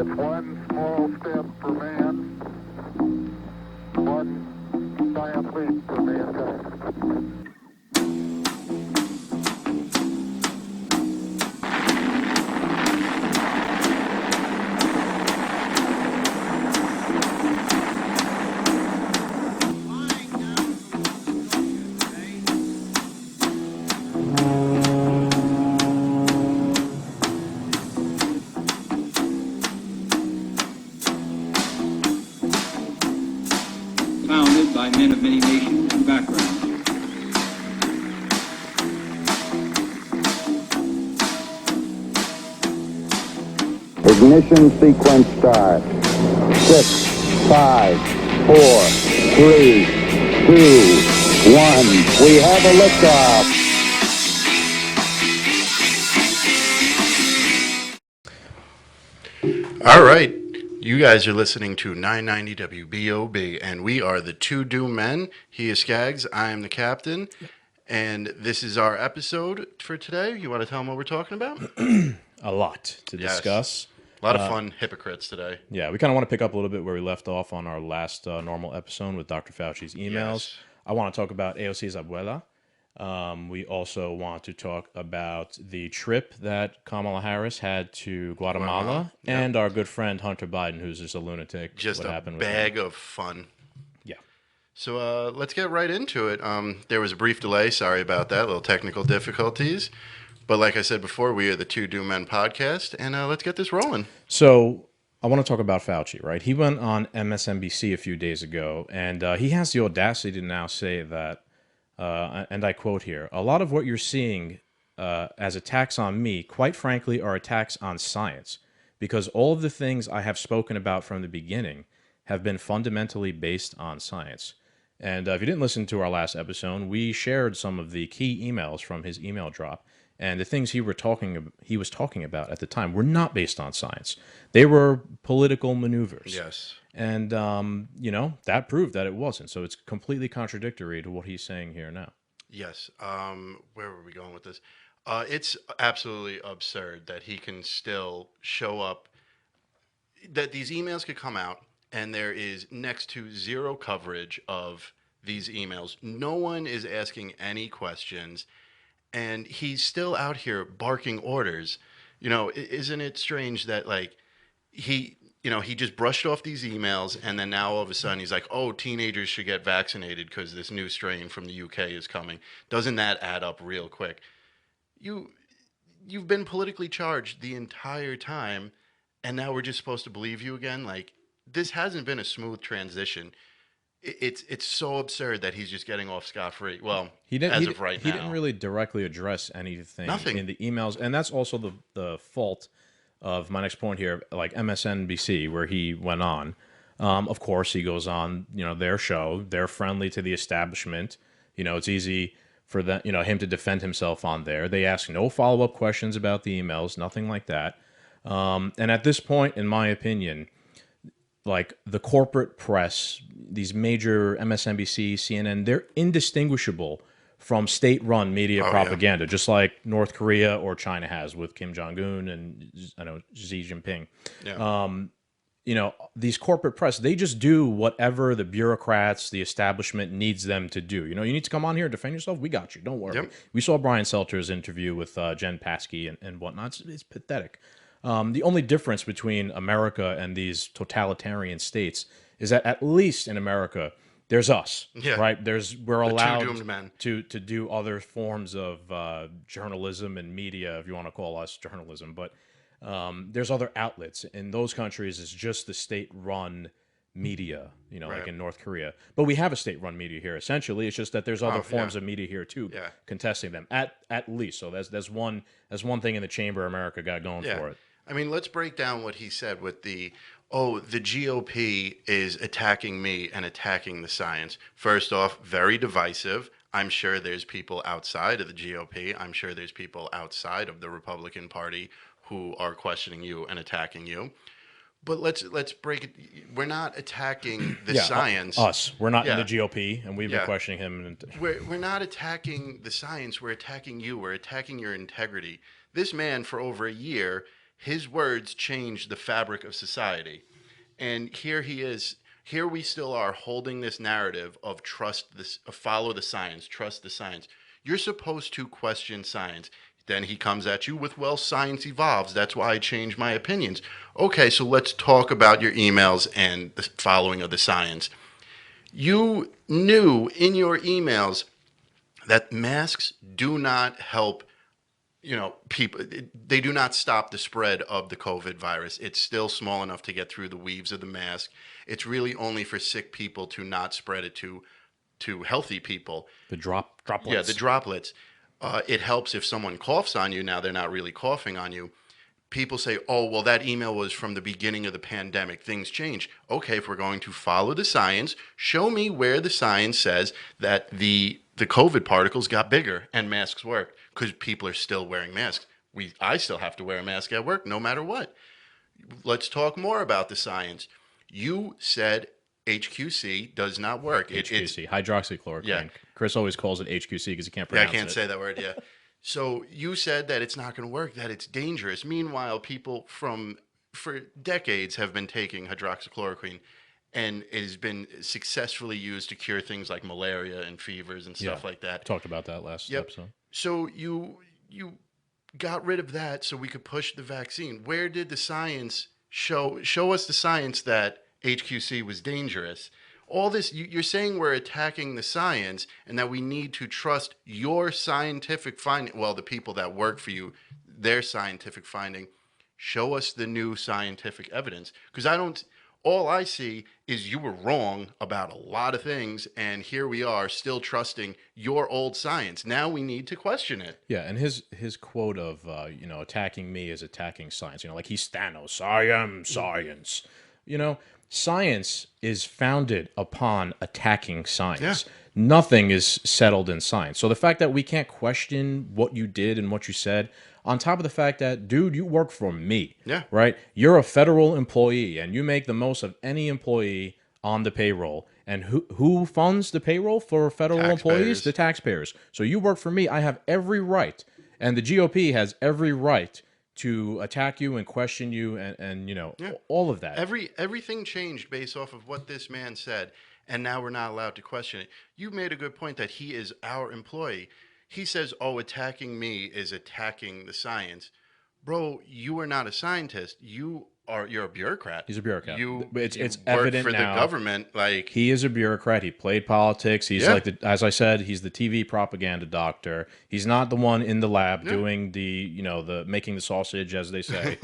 It's one small step for man, one giant leap for mankind. Founded by men of many nations and backgrounds. Ignition sequence start. 6, 5, 4, 3, 2, 1. We have a liftoff. All right. You guys are listening to 990 WBOB, and we are the Two Doom Men. He is Skaggs. I am the captain. And this is our episode for today. You want to tell them what we're talking about? A lot to Yes. discuss. A lot of fun hypocrites today. Yeah, we kind of want to pick up a little bit where we left off on our last normal episode with Dr. Fauci's emails. Yes. I want to talk about AOC's abuela. We also want to talk about the trip that Kamala Harris had to Guatemala Yep. and our good friend Hunter Biden, who's just a lunatic. Just what a happened bag of fun. Yeah. So let's get right into it. There was a brief delay. Sorry about that. Little technical difficulties. But like I said before, we are the Two Doom Men podcast, and let's get this rolling. So I want to talk about Fauci, right? He went on MSNBC a few days ago, and he has the audacity to now say that, and I quote here, "A lot of what you're seeing as attacks on me, quite frankly, are attacks on science, because all of the things I have spoken about from the beginning have been fundamentally based on science." And if you didn't listen to our last episode, we shared some of the key emails from his email drop. And the things he was talking about at the time were not based on science. They were political maneuvers. Yes. And, that proved that it wasn't. So it's completely contradictory to what he's saying here now. Yes. Where were we going with this? It's absolutely absurd that he can still show up, that these emails could come out, and there is next to zero coverage of these emails. No one is asking any questions. And he's still out here barking orders. Isn't it strange that he just brushed off these emails, and then now all of a sudden he's like, oh, teenagers should get vaccinated because this new strain from the UK is coming. Doesn't that add up real quick? You've been politically charged the entire time, and now we're just supposed to believe you again? Like, this hasn't been a smooth transition. It's so absurd that he's just getting off scot-free. Well, he didn't really directly address anything Nothing. in the emails. And that's also the fault of my next point here, like MSNBC, where he went on. Of course, he goes on, their show. They're friendly to the establishment. It's easy for them, him to defend himself on there. They ask no follow-up questions about the emails, nothing like that. And at this point, in my opinion, like the corporate press, these major MSNBC, CNN, they're indistinguishable from state-run media propaganda, just like North Korea or China has with Kim Jong-un and Xi Jinping. Yeah. These corporate press, they just do whatever the bureaucrats, the establishment needs them to do. You need to come on here and defend yourself. We got you. Don't worry. Yep. We saw Brian Selter's interview with Jen Psaki and whatnot. It's pathetic. The only difference between America and these totalitarian states is that at least in America, there's us, right? We're allowed two doomed men. to do other forms of journalism and media, if you want to call us journalism. But there's other outlets. In those countries, it's just the state-run media, like in North Korea. But we have a state-run media here. Essentially, it's just that there's other forms of media here too, contesting them at least. So that's one thing in the chamber America got going for it. I mean, let's break down what he said with the GOP is attacking me and attacking the science. First off, very divisive. I'm sure there's people outside of the GOP. I'm sure there's people outside of the Republican Party who are questioning you and attacking you. But let's break it. We're not attacking the science. Us. We're not in the GOP, and we've been questioning him. We're not attacking the science. We're attacking you. We're attacking your integrity. This man, for over a year, His words changed the fabric of society. And here he is. Here we still are holding this narrative of trust this, follow the science, trust the science. You're supposed to question science. Then he comes at you with, well, science evolves. That's why I change my opinions. Okay, so let's talk about your emails and the following of the science. You knew in your emails that masks do not help, people. They do not stop the spread of the COVID virus. It's still small enough to get through the weaves of the mask. It's really only for sick people to not spread it to healthy people. The droplets. Yeah, the droplets. It helps if someone coughs on you. Now they're not really coughing on you. People say, oh, well, that email was from the beginning of the pandemic. Things change. Okay, if we're going to follow the science, show me where the science says that the COVID particles got bigger and masks worked, because people are still wearing masks. I still have to wear a mask at work no matter what. Let's talk more about the science. You said HQC does not work. HQC, hydroxychloroquine. Yeah. Chris always calls it HQC because he can't Yeah, I pronounce can't it. say that word. Yeah. So you said that it's not going to work, that it's dangerous. Meanwhile, people for decades have been taking hydroxychloroquine, and it has been successfully used to cure things like malaria and fevers and stuff like that. Talked about that last episode. So you got rid of that so we could push the vaccine. Where did the science show us the science that HQC was dangerous? All this, you're saying we're attacking the science and that we need to trust your scientific finding. Well, the people that work for you, their scientific finding. Show us the new scientific evidence. Because all I see is you were wrong about a lot of things, and here we are still trusting your old science. Now we need to question it. Yeah, and his quote of attacking me is attacking science. Like he's Thanos. I am science. Science is founded upon attacking science. Yeah. Nothing is settled in science. So the fact that we can't question what you did and what you said, on top of the fact that, dude, you work for me. Yeah. Right? You're a federal employee, and you make the most of any employee on the payroll. And who funds the payroll for federal employees? The taxpayers. So you work for me. I have every right, and the GOP has every right to attack you and question you and all of that. Everything changed based off of what this man said, and now we're not allowed to question it. You made a good point that he is our employee. He says, oh, attacking me is attacking the science. Bro, you are not a scientist. You're a bureaucrat. He's a bureaucrat. It's work evident for now. The government. Like, he is a bureaucrat. He played politics. He's as I said, he's the TV propaganda doctor. He's not the one in the lab doing the making the sausage, as they say.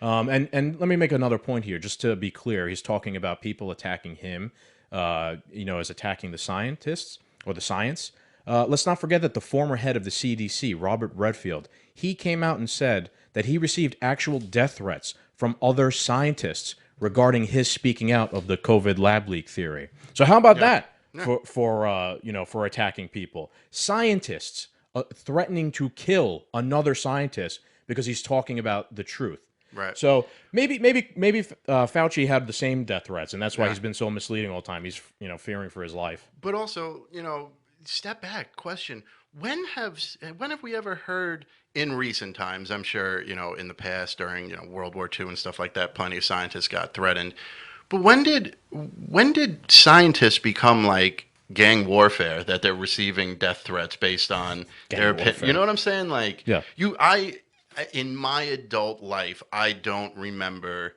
And let me make another point here, just to be clear. He's talking about people attacking him, as attacking the scientists or the science. Let's not forget that the former head of the CDC, Robert Redfield, he came out and said that he received actual death threats from other scientists regarding his speaking out of the COVID lab leak theory. So how about that for attacking people? Scientists threatening to kill another scientist because he's talking about the truth. Right. So maybe Fauci had the same death threats, and that's why he's been so misleading all the time. He's fearing for his life. But also, step back, question. When have we ever heard in recent times, I'm sure, in the past during, World War II and stuff like that, plenty of scientists got threatened. But when did scientists become like gang warfare, that they're receiving death threats based on their opinion? You know what I'm saying? Like, in my adult life, I don't remember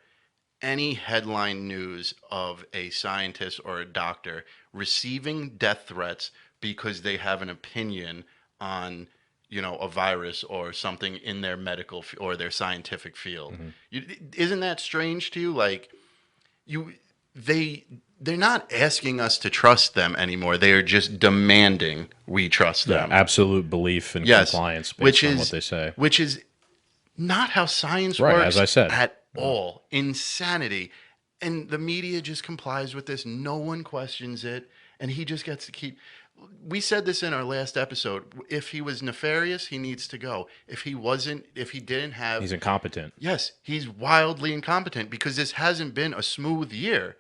any headline news of a scientist or a doctor receiving death threats because they have an opinion on, a virus or something in their medical or their scientific field. Isn't that strange to you? Like, they're not asking us to trust them anymore. They are just demanding we trust them. Absolute belief and compliance based on what they say. Which is not how science works, as I said, at all. Insanity. And the media just complies with this. No one questions it. And he just gets to keep... We said this in our last episode. If he was nefarious, he needs to go. If he didn't have... He's incompetent. Yes, he's wildly incompetent because this hasn't been a smooth year.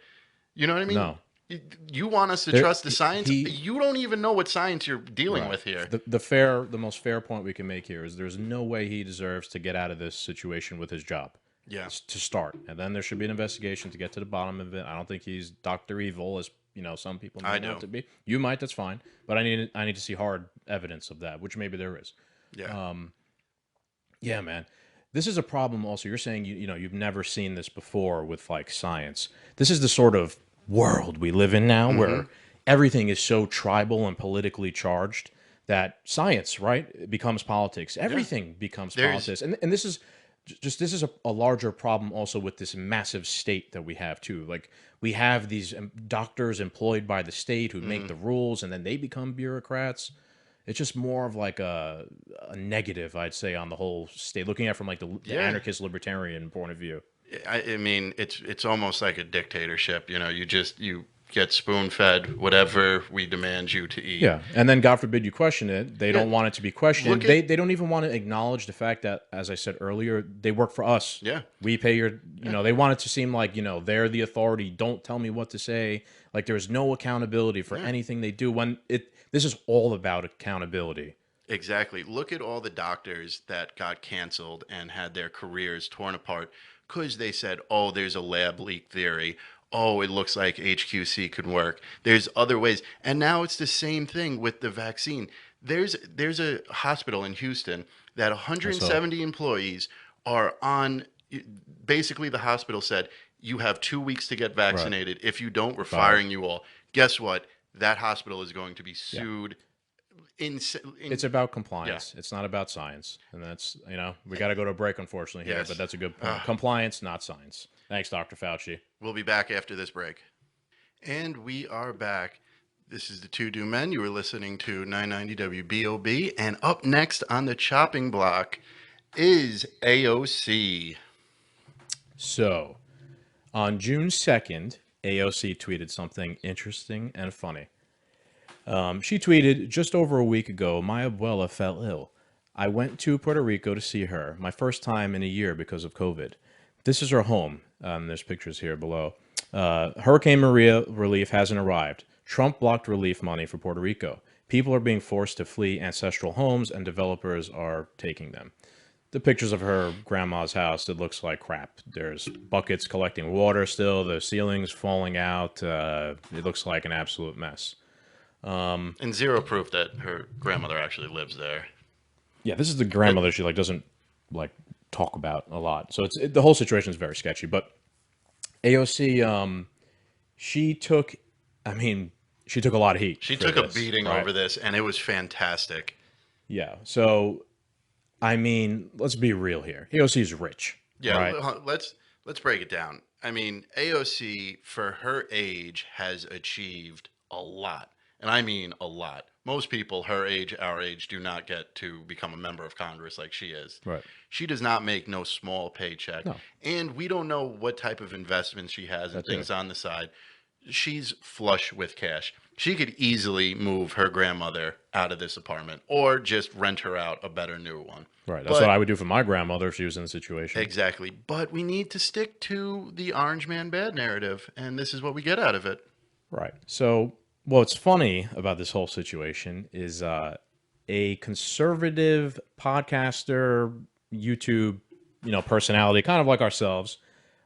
You know what I mean? No. You want us to There- trust the science? he You don't even know what science you're dealing Right. with here. The most fair point we can make here is there's no way he deserves to get out of this situation with his job. Yeah. To start, and then there should be an investigation to get to the bottom of it. I don't think he's Doctor Evil, as some people I may want do. to be. You might, that's fine, but I need to see hard evidence of that, which maybe there is. Yeah. Yeah, man. This is a problem also. You're saying you've never seen this before with like science. This is the sort of world we live in now where everything is so tribal and politically charged that science, right, it becomes politics. Everything becomes There's- politics. And this is this is a larger problem also with this massive state that we have too. Like we have these doctors employed by the state who make the rules and then they become bureaucrats. It's just more of like a negative, I'd say, on the whole state. Looking at it from like the anarchist libertarian point of view. I mean, it's almost like a dictatorship. You get spoon fed whatever we demand you to eat. Yeah, and then God forbid you question it. They don't want it to be questioned. Look at- They don't even want to acknowledge the fact that, as I said earlier, they work for us. Yeah. We pay your. They want it to seem like they're the authority. Don't tell me what to say. Like there's no accountability for anything they do. When this is all about accountability. Exactly. Look at all the doctors that got canceled and had their careers torn apart because they said, oh, there's a lab leak theory. Oh, it looks like HQC could work. There's other ways. And now it's the same thing with the vaccine. There's a hospital in Houston that 170 employees are on. Basically, the hospital said, you have 2 weeks to get vaccinated. If you don't, we're firing you all. Guess what? That hospital is going to be sued. It's about compliance. It's not about science. And that's, we got to go to a break, unfortunately, here, Yes. but that's a good point. Compliance, not science. Thanks, Dr. Fauci. We'll be back after this break. And we are back. This is the Two Do Men. You were listening to 990 WBOB. And up next on the chopping block is AOC. So, on June 2nd, AOC tweeted something interesting and funny. She tweeted, just over a week ago, my abuela fell ill. I went to Puerto Rico to see her, my first time in a year because of COVID. This is her home. There's pictures here below. Hurricane Maria relief hasn't arrived. Trump blocked relief money for Puerto Rico. People are being forced to flee ancestral homes and developers are taking them. The pictures of her grandma's house, it looks like crap. There's buckets collecting water still. The ceiling's falling out. It looks like an absolute mess. And zero proof that her grandmother actually lives there. Yeah, this is the grandmother she doesn't talk about a lot. So the whole situation is very sketchy. But AOC, she took a lot of heat. She for took a this, beating right? over this, and it was fantastic. Yeah. So, let's be real here. AOC is rich. Yeah, Right? let's break it down. AOC, for her age, has achieved a lot. And I mean a lot. Most people her age, our age, do not get to become a member of Congress like she is. Right. She does not make no small paycheck. No. And we don't know what type of investments she has and That's things it. on the side. She's flush with cash. She could easily move her grandmother out of this apartment or just rent her out a better new one. Right. That's But- what I would do for my grandmother if she was in the situation. Exactly. But we need to stick to the orange man bad narrative. And this is what we get out of it. Right. So what's funny about this whole situation is a conservative podcaster, YouTube, personality, kind of like ourselves.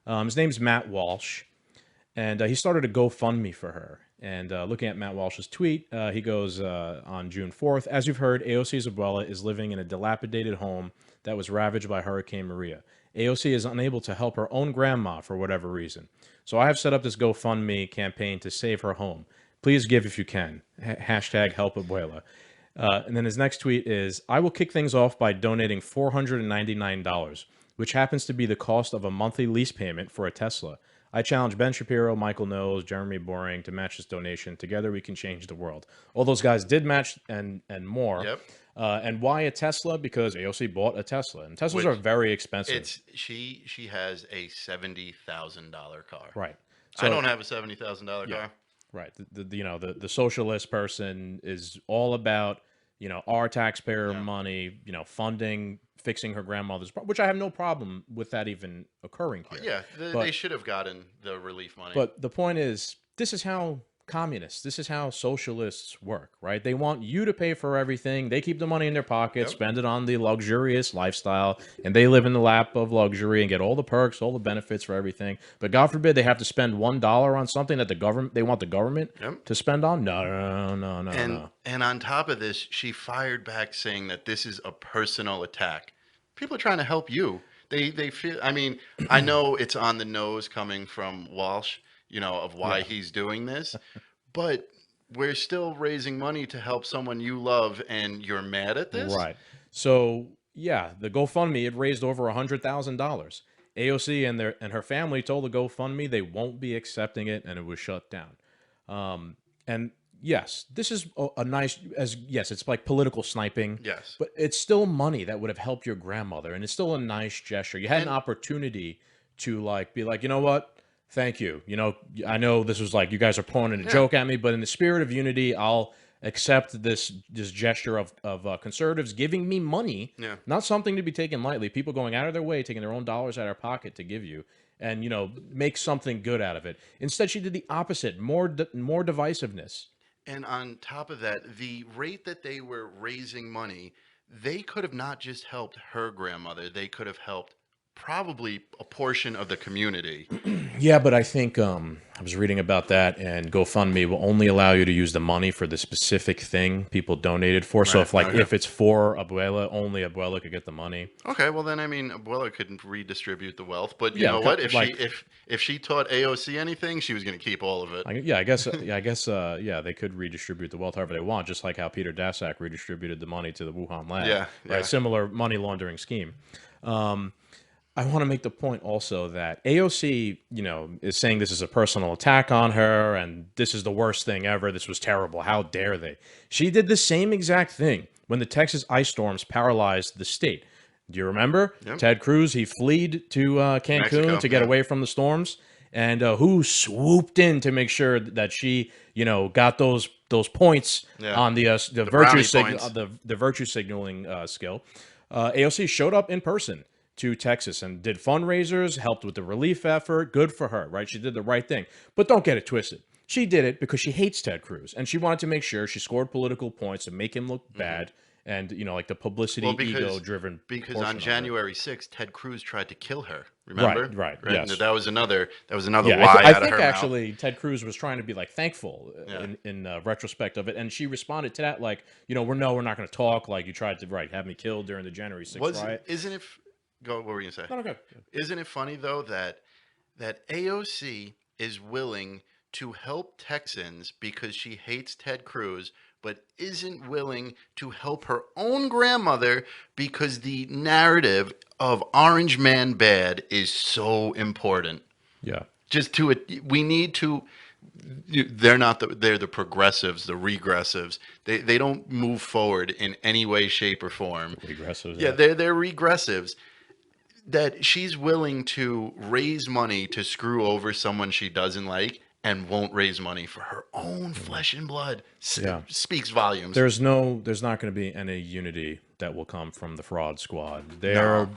His name's Matt Walsh, and he started a GoFundMe for her. And looking at Matt Walsh's tweet, he goes on June 4th, as you've heard, AOC's abuela is living in a dilapidated home that was ravaged by Hurricane Maria. AOC is unable to help her own grandma for whatever reason. So I have set up this GoFundMe campaign to save her home. Please give if you can. Hashtag help abuela. And then his next tweet is, I will kick things off by donating $499, which happens to be the cost of a monthly lease payment for a Tesla. I challenge Ben Shapiro, Michael Knowles, Jeremy Boring to match this donation. Together we can change the world. All those guys did match and more. Yep. And why a Tesla? Because AOC bought a Tesla. And Teslas are very expensive. She has a $70,000 car. Right. I don't have a $70,000 car. Right. The socialist person is all about, our taxpayer money, funding, fixing her grandmother's, which I have no problem with that even occurring here. Yeah, they should have gotten the relief money. But the point is, this is how communists. This is how socialists work, right? They want you to pay for everything. They keep the money in their pocket, Yep. spend it on the luxurious lifestyle, and they live in the lap of luxury and get all the perks, all the benefits for everything. But God forbid they have to spend $1 on something that they want the government Yep. to spend on. No. And on top of this, she fired back saying that this is a personal attack. People are trying to help you. They feel. I mean, I know it's on the nose coming from Walsh, of why he's doing this, but we're still raising money to help someone you love, and you're mad at this. Right. So yeah, the GoFundMe, it raised over $100,000. AOC and her family told the GoFundMe they won't be accepting it, and it was shut down. And yes, this is a nice, yes, it's like political sniping. Yes. But it's still money that would have helped your grandmother, and it's still a nice gesture. You had an opportunity to be like, you know what? Thank you. I know this was like you guys are pointing a joke at me, but in the spirit of unity, I'll accept this gesture of conservatives giving me money, not something to be taken lightly. People going out of their way, taking their own dollars out of their pocket to give you, and make something good out of it. Instead, she did the opposite, more divisiveness. And on top of that, the rate that they were raising money, they could have not just helped her grandmother, they could have helped probably a portion of the community. Yeah, but I think I was reading about that, and GoFundMe will only allow you to use the money for the specific thing people donated for. So if it's for Abuela, only Abuela could get the money. Okay, well then Abuela couldn't redistribute the wealth, but you know what? If she taught AOC anything, she was going to keep all of it. I guess they could redistribute the wealth however they want, just like how Peter Daszak redistributed the money to the Wuhan lab. Yeah. Right, similar money laundering scheme. I want to make the point also that AOC, is saying this is a personal attack on her and this is the worst thing ever. This was terrible. How dare they? She did the same exact thing when the Texas ice storms paralyzed the state. Do you remember? Yep. Ted Cruz, he fled to Cancun Mexico, to get away from the storms. And who swooped in to make sure that she, got those points on the virtue signaling skill. AOC showed up in person to Texas and did fundraisers, helped with the relief effort. Good for her, right? She did the right thing. But don't get it twisted. She did it because she hates Ted Cruz, and she wanted to make sure she scored political points to make him look bad, and like the publicity, ego-driven. Because on January 6th, Ted Cruz tried to kill her. Remember? Right. Yes. That was another lie I out of her think mouth. Actually, Ted Cruz was trying to be thankful in retrospect of it, and she responded to that we're not going to talk. Like you tried to have me killed during the January 6th riot. Isn't it? Go. What were you gonna say? No, go. Isn't it funny though that AOC is willing to help Texans because she hates Ted Cruz, but isn't willing to help her own grandmother because the narrative of Orange Man bad is so important. Yeah. We need to. They're the progressives, the regressives. They don't move forward in any way, shape, or form. Regressives. Yeah, they're regressives. That she's willing to raise money to screw over someone she doesn't like and won't raise money for her own flesh and blood speaks volumes. There's not going to be any unity that will come from the fraud squad. They're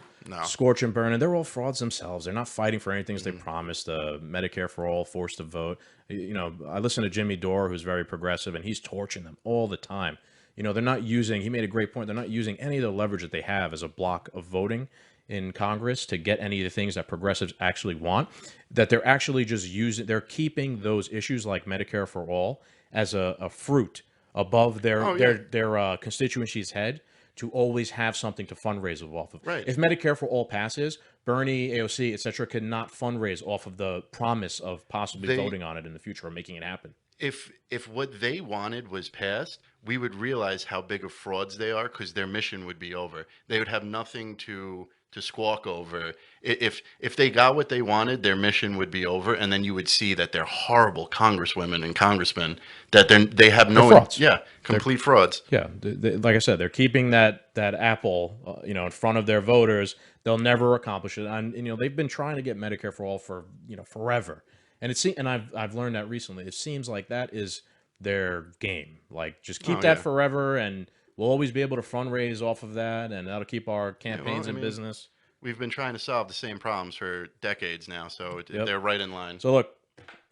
scorch and burn, and they're all frauds themselves. They're not fighting for anything they promised. Medicare for all, forced to vote. I listen to Jimmy Dore, who's very progressive, and he's torching them all the time. They're not using. He made a great point. They're not using any of the leverage that they have as a block of voting in Congress to get any of the things that progressives actually want, that they're actually just they're keeping those issues like Medicare for all as a fruit above their constituency's head to always have something to fundraise off of. Right. If Medicare for all passes, Bernie, AOC, etc., could not fundraise off of the promise of possibly voting on it in the future or making it happen. If what they wanted was passed, we would realize how big of frauds they are because their mission would be over. They would have nothing to squawk over. If they got what they wanted, their mission would be over, and then you would see that they're horrible congresswomen and congressmen. That they have no frauds. Complete frauds. Yeah, like I said, they're keeping that apple, in front of their voters. They'll never accomplish it, and they've been trying to get Medicare for all for forever. And I've learned that recently. It seems like that is their game. Like just keep that forever, and we'll always be able to fundraise off of that, and that'll keep our campaigns in business. We've been trying to solve the same problems for decades now, so they're right in line. So look,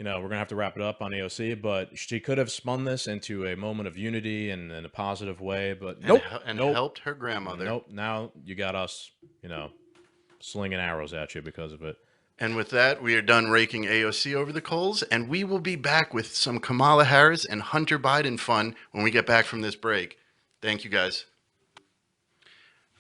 we're gonna have to wrap it up on AOC, but she could have spun this into a moment of unity and in a positive way. But nope, and nope, helped her grandmother. nope. Now you got us, slinging arrows at you because of it. And with that, we are done raking AOC over the coals, and we will be back with some Kamala Harris and Hunter Biden fun when we get back from this break. Thank you, guys.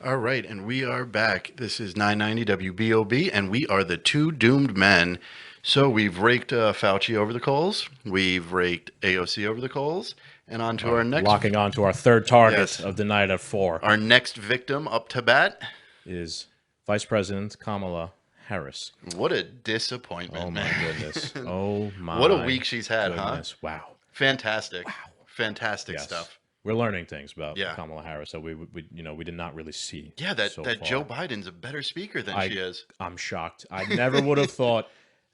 All right, and we are back. This is 990 WBOB, and we are the two doomed men. So we've raked Fauci over the coals, we've raked AOC over the coals, and on to our next... Locking on to our third target Yes. of the night at 4 Our next victim up to bat. is Vice President Kamala Harris. What a disappointment, Oh my man. goodness. Oh my. What a week she's had, goodness. Wow. Fantastic. Fantastic Yes. stuff. We're learning things about Yeah. Kamala Harris that we did not really see. Yeah, that so Joe far. Biden's a better speaker than she is. I'm shocked. I never would have thought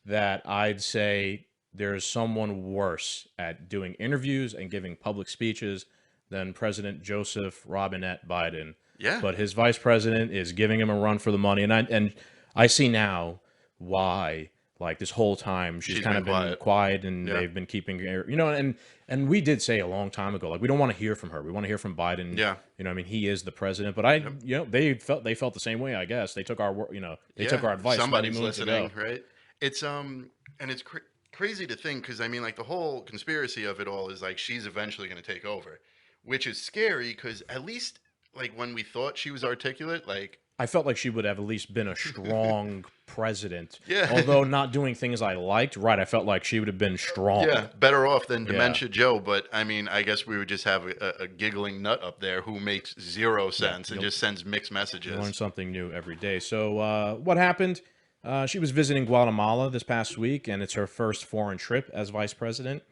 that I'd say there's someone worse at doing interviews and giving public speeches than President Joseph Robinette Biden. Yeah. But his vice president is giving him a run for the money, and I see now why. Like this whole time, she's kind of been quiet, and Yeah. they've been keeping her, and we did say a long time ago, like we don't want to hear from her. We want to hear from Biden. Yeah. I mean, he is the president, but they felt the same way. I guess they took our, took our advice. Somebody's many moons listening, ago. right? It's and it's crazy to think because I mean, like the whole conspiracy of it all is like she's eventually going to take over, which is scary because at least like when we thought she was articulate, like I felt like she would have at least been a strong president. Yeah. Although not doing things I liked, right? I felt like she would have been strong. yeah, better off than Dementia Joe. But I mean, I guess we would just have a giggling nut up there who makes zero sense and just sends mixed messages. You learn something new every day. So what happened? She was visiting Guatemala this past week, and it's her first foreign trip as vice president.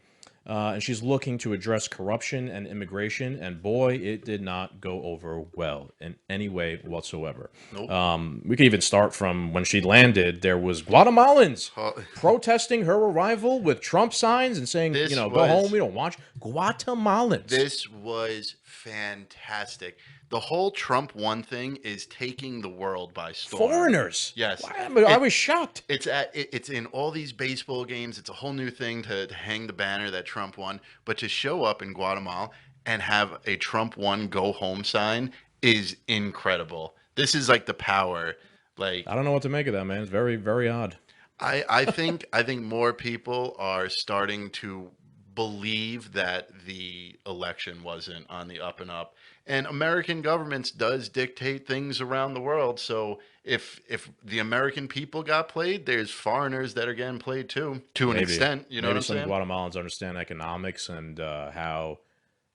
And she's looking to address corruption and immigration, and boy, it did not go over well in any way whatsoever. Nope. We could even start from when she landed. There was Guatemalans protesting her arrival with Trump signs and saying, go home, we don't want you. Guatemalans. This was fantastic. The whole Trump one thing is taking the world by storm. Foreigners. Yes. I was shocked. It's in all these baseball games. It's a whole new thing to hang the banner that Trump won, but to show up in Guatemala and have a Trump won go home sign is incredible. This is like the power. Like I don't know what to make of that, man. It's very, very odd. I think more people are starting to believe that the election wasn't on the up and up. And American governments does dictate things around the world. So if the American people got played, there's foreigners that are getting played too, to an extent. You know what I'm saying? Maybe some Guatemalans understand economics and how,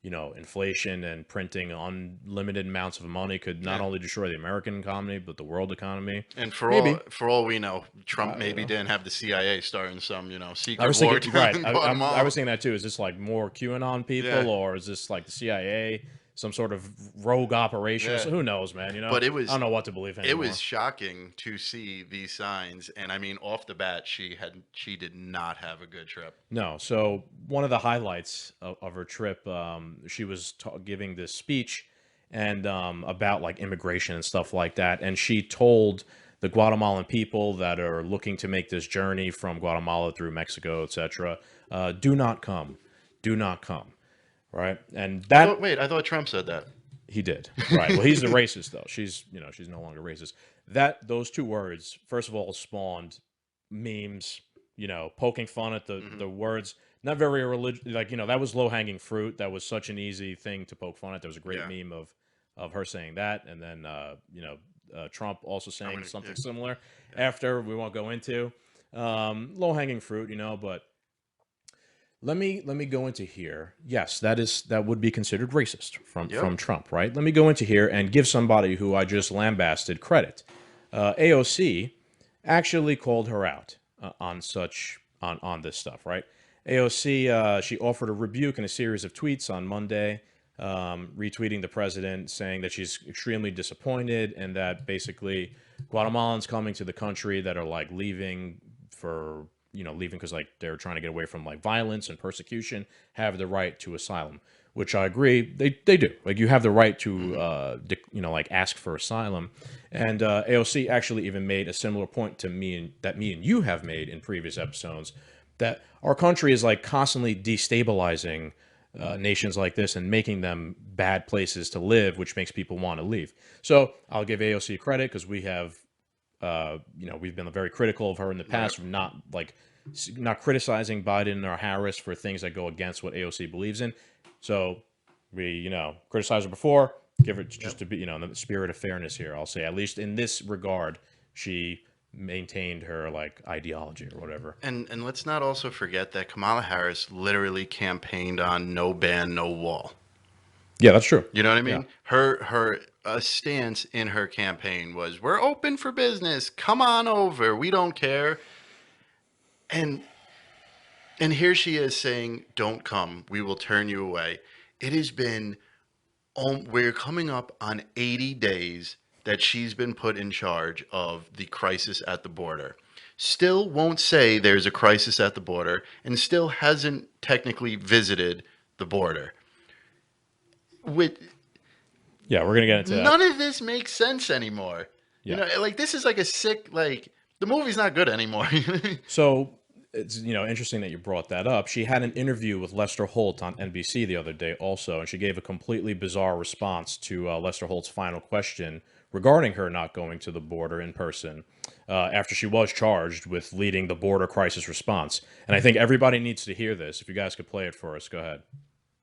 inflation and printing unlimited amounts of money could not only destroy the American economy, but the world economy. And for all we know, Trump maybe didn't have the CIA starting some, secret I was war thinking, right. in I Guatemala. was thinking that too. Is this like more QAnon people, or is this like the CIA? Some sort of rogue operation. So who knows, man? But it was, I don't know what to believe anymore. It was shocking to see these signs, and I mean, off the bat, she did not have a good trip. No. So one of the highlights of her trip, she was giving this speech and about like immigration and stuff like that, and she told the Guatemalan people that are looking to make this journey from Guatemala through Mexico, etc., do not come, right? And that I thought Trump said that. He did. Right. Well, he's the racist though. She's no longer racist. Those two words, first of all, spawned memes, poking fun at the words. Not very religious, that was low-hanging fruit. That was such an easy thing to poke fun at. There was a great meme of her saying that, and then Trump also saying something similar after. We won't go into low-hanging fruit, but let me go into here. Yes, that would be considered racist from Trump, right? Let me go into here and give somebody who I just lambasted credit. AOC actually called her out on this stuff, right? AOC, she offered a rebuke in a series of tweets on Monday, retweeting the president, saying that she's extremely disappointed and that basically Guatemalans coming to the country that are like leaving because like they're trying to get away from like violence and persecution have the right to asylum, which I agree they do. Like you have the right to like ask for asylum, and AOC actually even made a similar point to me and you have made in previous episodes that our country is like constantly destabilizing nations like this and making them bad places to live, which makes people want to leave. So I'll give AOC credit because we have, we've been very critical of her in the past, from not criticizing Biden or Harris for things that go against what AOC believes in. So we, criticized her before. Give it just to be, in the spirit of fairness here. I'll say, at least in this regard, she maintained her ideology or whatever. And let's not also forget that Kamala Harris literally campaigned on no ban, no wall. Yeah, that's true. You know what I mean? Yeah. Her stance in her campaign was, "We're open for business. Come on over. We don't care." And here she is saying, "Don't come. We will turn you away." It has been we're coming up on 80 days that she's been put in charge of the crisis at the border. Still won't say there's a crisis at the border, and still hasn't technically visited the border. Yeah, we're gonna get into that. None of this makes sense anymore. Yeah. This is like a sick, the movie's not good anymore. So it's interesting that you brought that up. She had an interview with Lester Holt on NBC the other day also, and she gave a completely bizarre response to Lester Holt's final question regarding her not going to the border in person after she was charged with leading the border crisis response. And I think everybody needs to hear this. If you guys could play it for us, go ahead.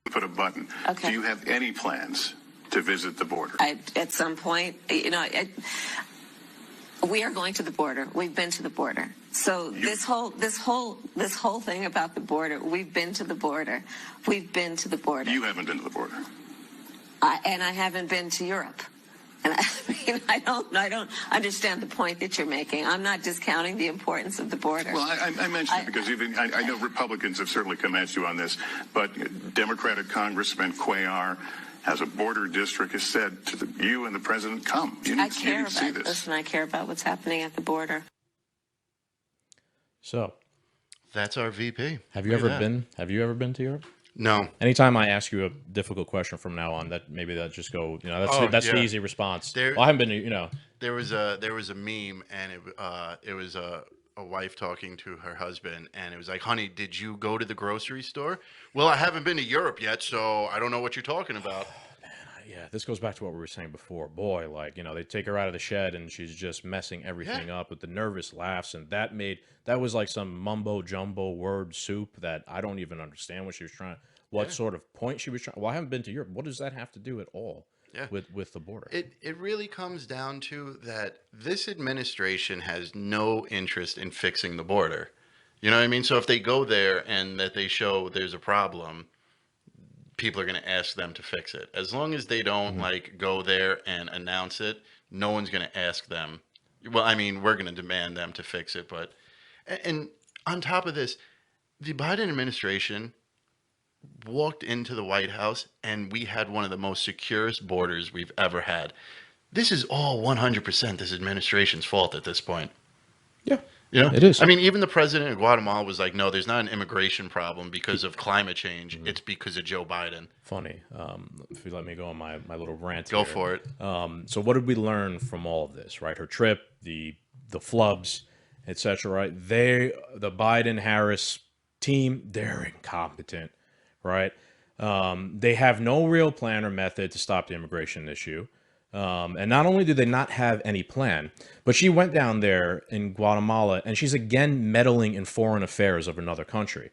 Put a button. Okay. Do you have any plans to visit the border? At some point, we are going to the border. We've been to the border. So this whole thing about the border, we've been to the border. We've been to the border. You haven't been to the border. And I haven't been to Europe. And I don't understand the point that you're making. I'm not discounting the importance of the border. Well, I mentioned it because I know Republicans have certainly come at you on this, but Democratic Congressman Cuellar has a border district has said to you and the president, come. You need to see this. Listen, I care about what's happening at the border. So That's our VP. Have you ever been to Europe? No. Anytime I ask you a difficult question from now on, that just go. That's the easy response. I haven't been to. There was a meme, and it was a wife talking to her husband, and it was like, "Honey, did you go to the grocery store?" "Well, I haven't been to Europe yet, so I don't know what you're talking about." Yeah, this goes back to what we were saying before. Boy, they take her out of the shed and she's just messing everything up with the nervous laughs, and that was like some mumbo jumbo word soup that I don't even understand what she was trying. What sort of point she was trying? Well, I haven't been to Europe. What does that have to do at all with the border? It really comes down to that this administration has no interest in fixing the border. You know what I mean? So if they go there and that they show there's a problem, people are going to ask them to fix it. As long as they don't go there and announce it, no one's going to ask them. Well, I mean, we're going to demand them to fix it. But, and on top of this, the Biden administration walked into the White House and we had one of the most securest borders we've ever had. This is all 100% this administration's fault at this point. Yeah. It is. I mean, even the president of Guatemala was like, "No, there's not an immigration problem because of climate change. It's because of Joe Biden." Funny. If you let me go on my little rant. Go here. for it. So what did we learn from all of this, right? Her trip, the flubs, etc. Right? The Biden-Harris team, they're incompetent, right? They have no real plan or method to stop the immigration issue. And not only do they not have any plan, but she went down there in Guatemala and she's again meddling in foreign affairs of another country.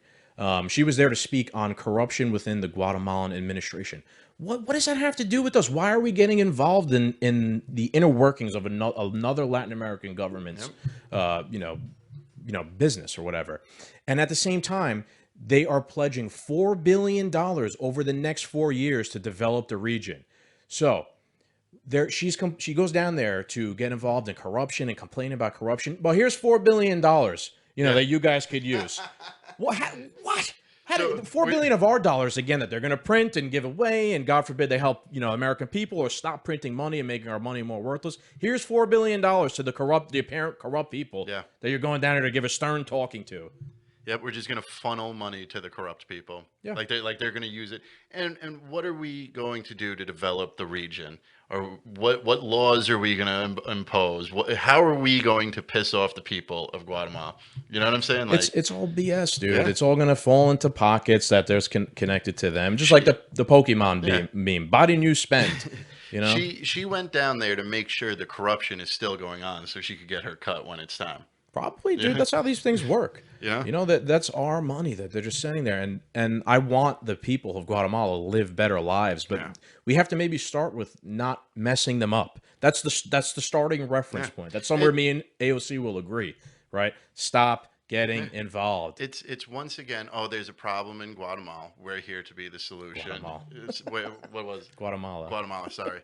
She was there to speak on corruption within the Guatemalan administration. What does that have to do with us? Why are we getting involved in the inner workings of another Latin American government's, business or whatever? And at the same time, they are pledging $4 billion over the next 4 years to develop the region. So she goes down there to get involved in corruption and complain about corruption. Well, here's $4 billion, that you guys could use. What? $4 billion of our dollars again that they're going to print and give away, and God forbid they help American people or stop printing money and making our money more worthless. Here's $4 billion to the apparent corrupt people that you're going down there to give a stern talking to. Yep, we're just gonna funnel money to the corrupt people. Yeah. They're gonna use it. And what are we going to do to develop the region? Or what laws are we gonna impose? How are we going to piss off the people of Guatemala? You know what I'm saying? It's all BS, dude. Yeah. It's all gonna fall into pockets that there's connected to them, just like the Pokemon meme. Body new spent. You know, she went down there to make sure the corruption is still going on, so she could get her cut when it's time. probably, dude. That's how these things work. Yeah. You know that's our money that they're just sitting there, and I want the people of Guatemala to live better lives, but we have to maybe start with not messing them up. That's the starting reference point. That's somewhere me and AOC will agree, right? Stop getting involved. It's once again, oh, there's a problem in Guatemala. We're here to be the solution. Guatemala. What was Guatemala. Guatemala, sorry.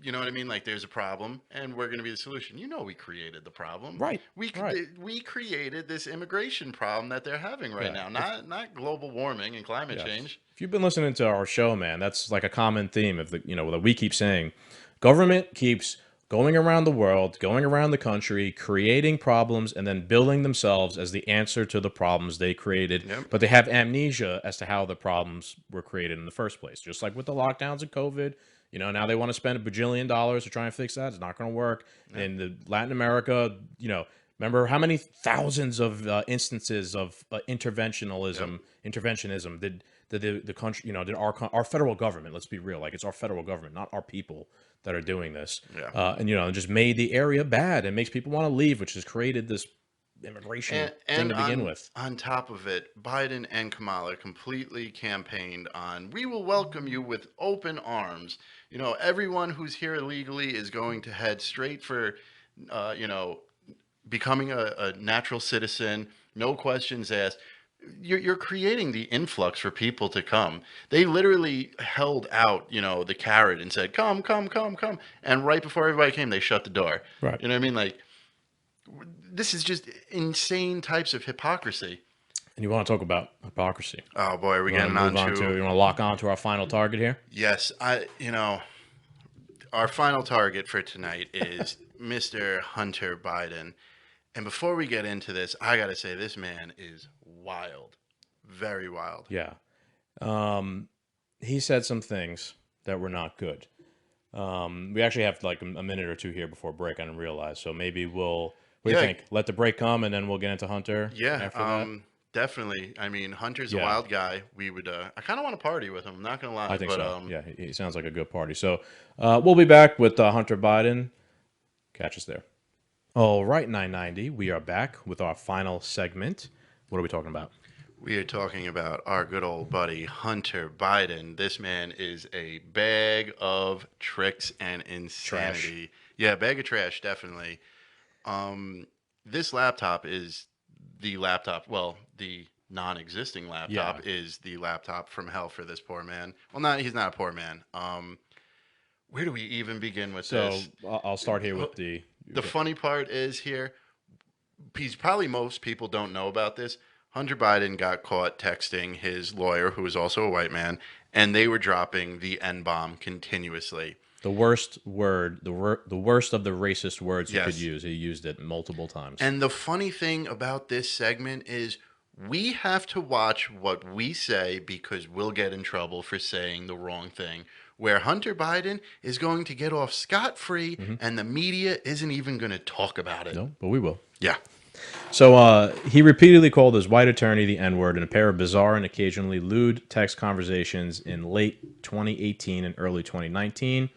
You know what I mean? Like, there's a problem, and we're going to be the solution. You know, we created the problem, Right? We right. we created this immigration problem that they're having right now. Not global warming and climate change. If you've been listening to our show, man, that's like a common theme of that we keep saying. Government keeps going around the world, going around the country, creating problems, and then billing themselves as the answer to the problems they created. Yep. But they have amnesia as to how the problems were created in the first place. Just like with the lockdowns and COVID, now they want to spend $1 bajillion to try and fix that. It's not going to work. Yep. In the Latin America, remember how many thousands of instances of interventionism did the country, did our federal government, let's be real, like it's our federal government, not our people that are doing this. Yeah. And just made the area bad and makes people want to leave, which has created this immigration thing to begin with. On top of it, Biden and Kamala completely campaigned on, we will welcome you with open arms. Everyone who's here illegally is going to head straight for, becoming a natural citizen, no questions asked. You're creating the influx for people to come. They literally held out, the carrot and said, come, come, come, come. And right before everybody came, they shut the door. Right. You know what I mean? Like, this is just insane types of hypocrisy. And you want to talk about hypocrisy? Oh boy, are we getting on to? You want to lock on to our final target here? Yes, our final target for tonight is Mr. Hunter Biden. And before we get into this, I got to say this man is wild, very wild. Yeah. He said some things that were not good. We actually have like a minute or two here before break, I didn't realize. So maybe what do you think? Let the break come and then we'll get into Hunter? Yeah, after that? Definitely. I mean, Hunter's a wild guy. We would, I kind of want to party with him. I'm not going to lie. I think so. Yeah, he sounds like a good party. So we'll be back with Hunter Biden. Catch us there. All right, 990. We are back with our final segment. What are we talking about? We are talking about our good old buddy, Hunter Biden. This man is a bag of tricks and insanity. Trash. Yeah, bag of trash, definitely. This laptop is the laptop. Well, the non-existing laptop is the laptop from hell for this poor man. Well, he's not a poor man. Where do we even begin with this? So I'll start here with the... The funny part is here, most people don't know about this. Hunter Biden got caught texting his lawyer, who is also a white man, and they were dropping the N-bomb continuously. The worst word, the worst of the racist words you could use. He used it multiple times. And the funny thing about this segment is we have to watch what we say because we'll get in trouble for saying the wrong thing. Where Hunter Biden is going to get off scot-free and the media isn't even going to talk about it. No, but we will. Yeah. So he repeatedly called his white attorney the N-word in a pair of bizarre and occasionally lewd text conversations in late 2018 and early 2019.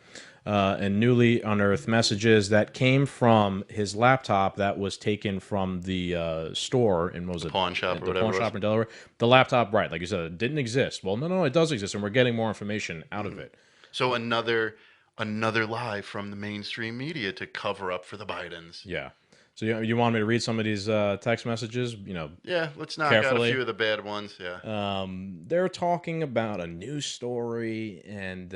And newly unearthed messages that came from his laptop that was taken from the store in pawn shop or whatever. The pawn shop in Delaware. The laptop, right, like you said, it didn't exist. Well, no, it does exist, and we're getting more information out of it. So another lie from the mainstream media to cover up for the Bidens. Yeah. So you want me to read some of these text messages? Yeah, let's knock out a few of the bad ones. Yeah. They're talking about a news story, and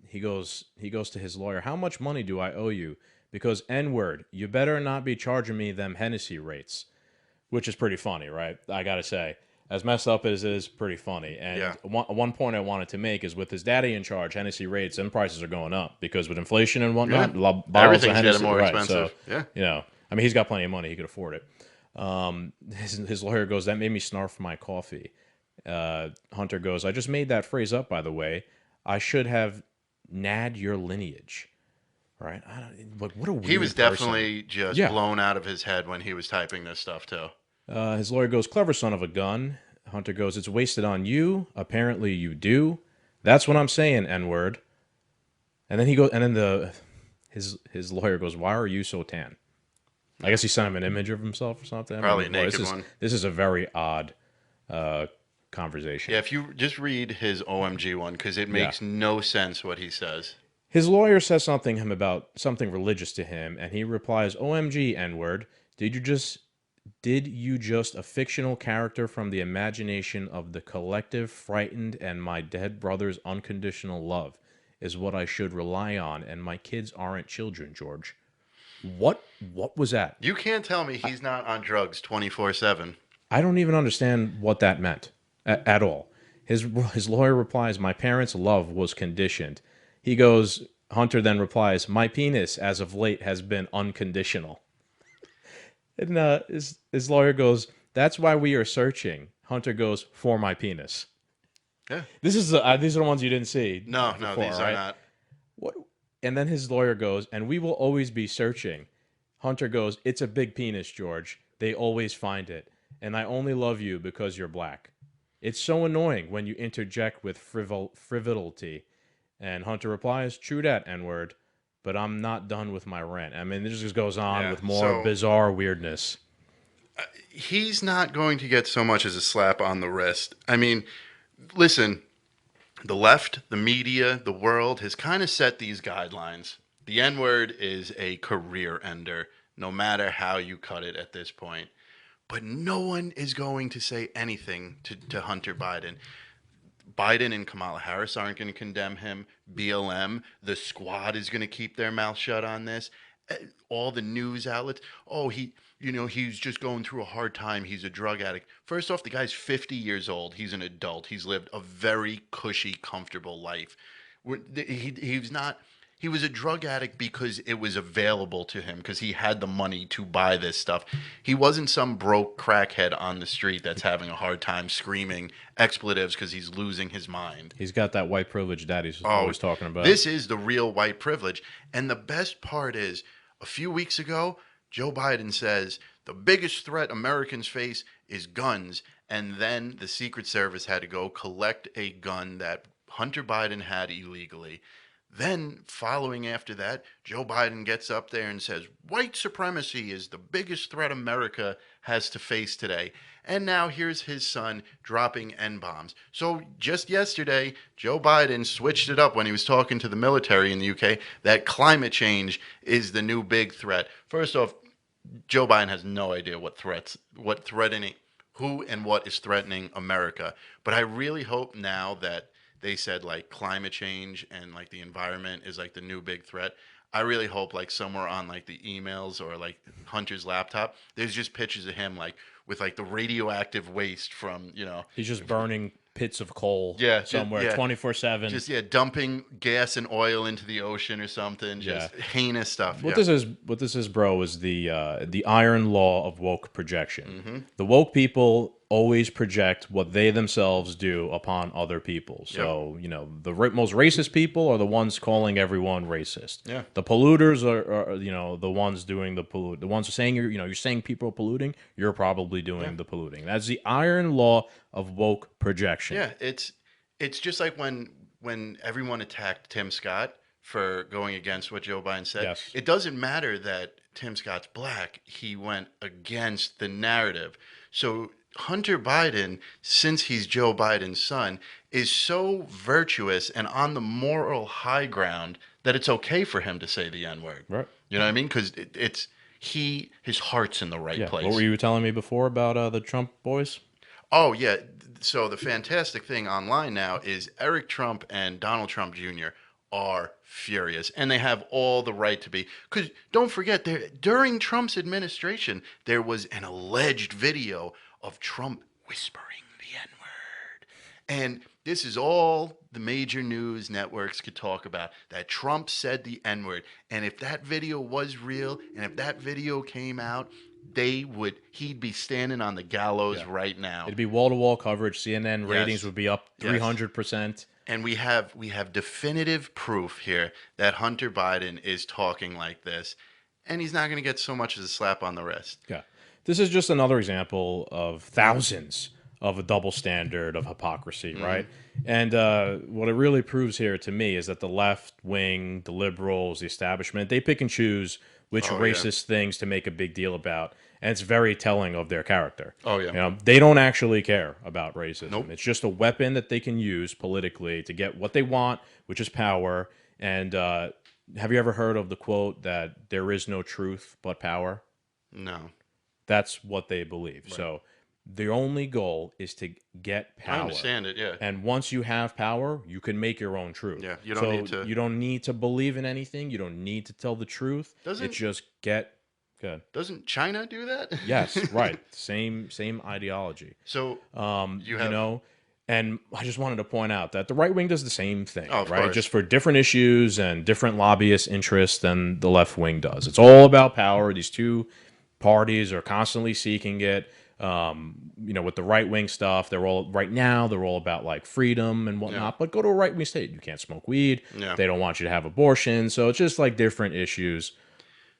he goes to his lawyer. How much money do I owe you? Because N-word, you better not be charging me them Hennessy rates, which is pretty funny, right? I gotta say, as messed up as it is, pretty funny. And one point I wanted to make is with his daddy in charge, Hennessy rates and prices are going up because with inflation and whatnot, bottles everything's of Hennessy, getting more expensive. So, I mean, he's got plenty of money; he could afford it. His lawyer goes, that made me snarf my coffee. Hunter goes, I just made that phrase up, by the way. I should have nad your lineage. Right? Like, what a weird He was person. definitely just Yeah. blown out of his head when he was typing this stuff too. His lawyer goes, clever son of a gun. Hunter goes, it's wasted on you. Apparently you do. That's what I'm saying, N-word. And then his lawyer goes, why are you so tan? I guess he sent him an image of himself or something. Probably a boy, naked one. This is a very odd conversation. Yeah, if you just read his OMG one, because it makes no sense what he says. His lawyer says something about something religious to him, and he replies, OMG, N-word, did you just a fictional character from the imagination of the collective frightened and my dead brother's unconditional love is what I should rely on, and my kids aren't children, George. What was that? You can't tell me he's not on drugs 24/7. I don't even understand what that meant at all. His lawyer replies, my parents' love was conditioned. He goes, Hunter then replies, my penis as of late has been unconditional. And his lawyer goes, that's why we are searching. Hunter goes, for my penis. Yeah. These are the ones you didn't see. No, before, these right? are not. What? And then his lawyer goes, and we will always be searching. Hunter goes, it's a big penis, George. They always find it. And I only love you because you're black. It's so annoying when you interject with frivolity. And Hunter replies, true that, N-word. But I'm not done with my rant. I mean, this just goes on with more bizarre weirdness. He's not going to get so much as a slap on the wrist. I mean, listen, the left, the media, the world has kind of set these guidelines. The N-word is a career ender, no matter how you cut it at this point. But no one is going to say anything to Hunter Biden. Biden and Kamala Harris aren't going to condemn him. BLM, the squad is going to keep their mouth shut on this. All the news outlets, he's just going through a hard time. He's a drug addict. First off, the guy's 50 years old. He's an adult. He's lived a very cushy, comfortable life. He was a drug addict because it was available to him, because he had the money to buy this stuff. He wasn't some broke crackhead on the street that's having a hard time screaming expletives because he's losing his mind. He's got that white privilege daddy's always talking about. This is the real white privilege. And the best part is, a few weeks ago, Joe Biden says the biggest threat Americans face is guns. And then the Secret Service had to go collect a gun that Hunter Biden had illegally. Then, following after that, Joe Biden gets up there and says, white supremacy is the biggest threat America has to face today. And now here's his son dropping N-bombs. So just yesterday, Joe Biden switched it up when he was talking to the military in the UK that climate change is the new big threat. First off, Joe Biden has no idea who and what is threatening America. But I really hope now that they said like climate change and like the environment is like the new big threat. I really hope like somewhere on like the emails or like Hunter's laptop, there's just pictures of him like with like the radioactive waste from, He's just burning pits of coal somewhere 24/7. Just dumping gas and oil into the ocean or something. Just heinous stuff. What this is, bro, is the iron law of woke projection. Mm-hmm. The woke people always project what they themselves do upon other people. So, the most racist people are the ones calling everyone racist. Yeah. The polluters are the ones doing the pollute. The ones saying you're saying people are polluting, you're probably doing the polluting. That's the iron law of woke projection. Yeah, it's just like when everyone attacked Tim Scott for going against what Joe Biden said. Yes. It doesn't matter that Tim Scott's black. He went against the narrative. So Hunter Biden, since he's Joe Biden's son, is so virtuous and on the moral high ground that it's okay for him to say the N-word. Right. You know what I mean? Because his heart's in the right place. What were you telling me before about the Trump boys? Oh, yeah. So the fantastic thing online now is Eric Trump and Donald Trump Jr. are furious, and they have all the right to be. Because don't forget, during Trump's administration, there was an alleged video of Trump whispering the N-word. And this is all the major news networks could talk about, that Trump said the N-word. And if that video was real, and if that video came out, he'd be standing on the gallows Yeah. right now. It'd be wall-to-wall coverage. CNN ratings Yes. would be up 300%. And we have definitive proof here that Hunter Biden is talking like this, and he's not going to get so much as a slap on the wrist. Yeah. This is just another example of thousands of a double standard of hypocrisy, right? And what it really proves here to me is that the left wing, the liberals, the establishment, they pick and choose which racist things to make a big deal about. And it's very telling of their character. Oh, yeah. You know, they don't actually care about racism. Nope. It's just a weapon that they can use politically to get what they want, which is power. And have you ever heard of the quote that there is no truth but power? No. That's what they believe. Right. So the only goal is to get power. I understand it, yeah. And once you have power, you can make your own truth. Yeah, you don't need to. You don't need to believe in anything. You don't need to tell the truth. It's just get good. Doesn't China do that? Yes, right. Same ideology. So you know, and I just wanted to point out that the right wing does the same thing, of right? course. Just for different issues and different lobbyist interests than the left wing does. It's all about power. These two parties are constantly seeking it. You know, with the right wing stuff, they're all about like freedom and whatnot. Yeah. But go to a right wing state, you can't smoke weed. Yeah. They don't want you to have abortion. So it's just like different issues.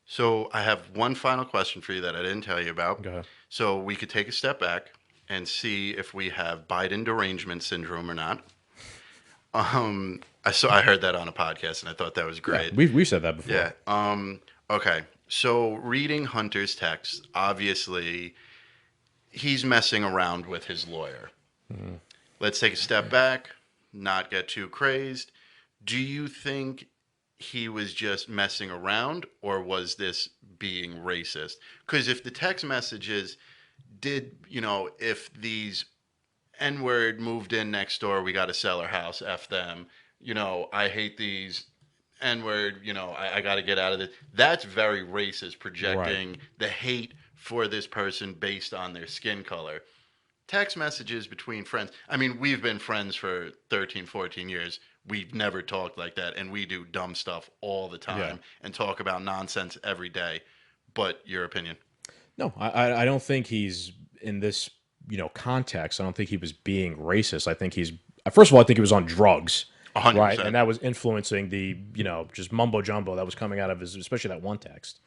So I have one final question for you that I didn't tell you about. Go ahead. So we could take a step back and see if we have Biden derangement syndrome or not. I heard that on a podcast and I thought that was great. Yeah, we've said that before. Yeah. Okay. So reading Hunter's text, obviously he's messing around with his lawyer. Mm-hmm. Let's take a step back, not get too crazed. Do you think he was just messing around, or was this being racist? Because if the text messages if these N-word moved in next door, we got to sell our house, F them. I hate these N-word, I got to get out of this. That's very racist, projecting the hate for this person based on their skin color. Text messages between friends. I mean, we've been friends for 13, 14 years. We've never talked like that, and we do dumb stuff all the time and talk about nonsense every day. But your opinion? No, I don't think he's in this, context. I don't think he was being racist. I think first of all, I think he was on drugs. 100%. Right, and that was influencing the, just mumbo jumbo that was coming out of his, especially that one text.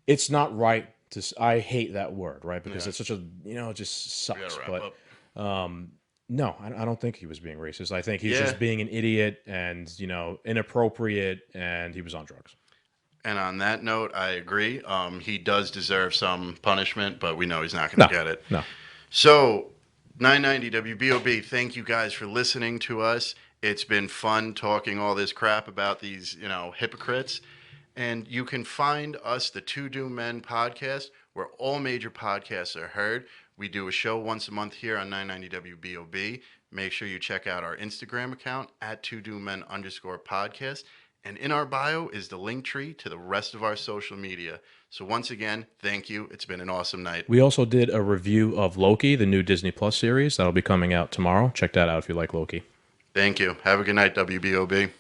It's not right to. I hate that word, right? Because it's such a, it just sucks. But no, I don't think he was being racist. I think he's just being an idiot and inappropriate, and he was on drugs. And on that note, I agree. He does deserve some punishment, but we know he's not going to get it. No. So 990 WBOB, thank you guys for listening to us. It's been fun talking all this crap about these, hypocrites. And you can find us, the Two Doom Men podcast, where all major podcasts are heard. We do a show once a month here on 990 WBOB. Make sure you check out our Instagram account at @2DoomMen_podcast. And in our bio is the link tree to the rest of our social media. So once again, thank you. It's been an awesome night. We also did a review of Loki, the new Disney Plus series. That'll be coming out tomorrow. Check that out if you like Loki. Thank you. Have a good night, WBOB.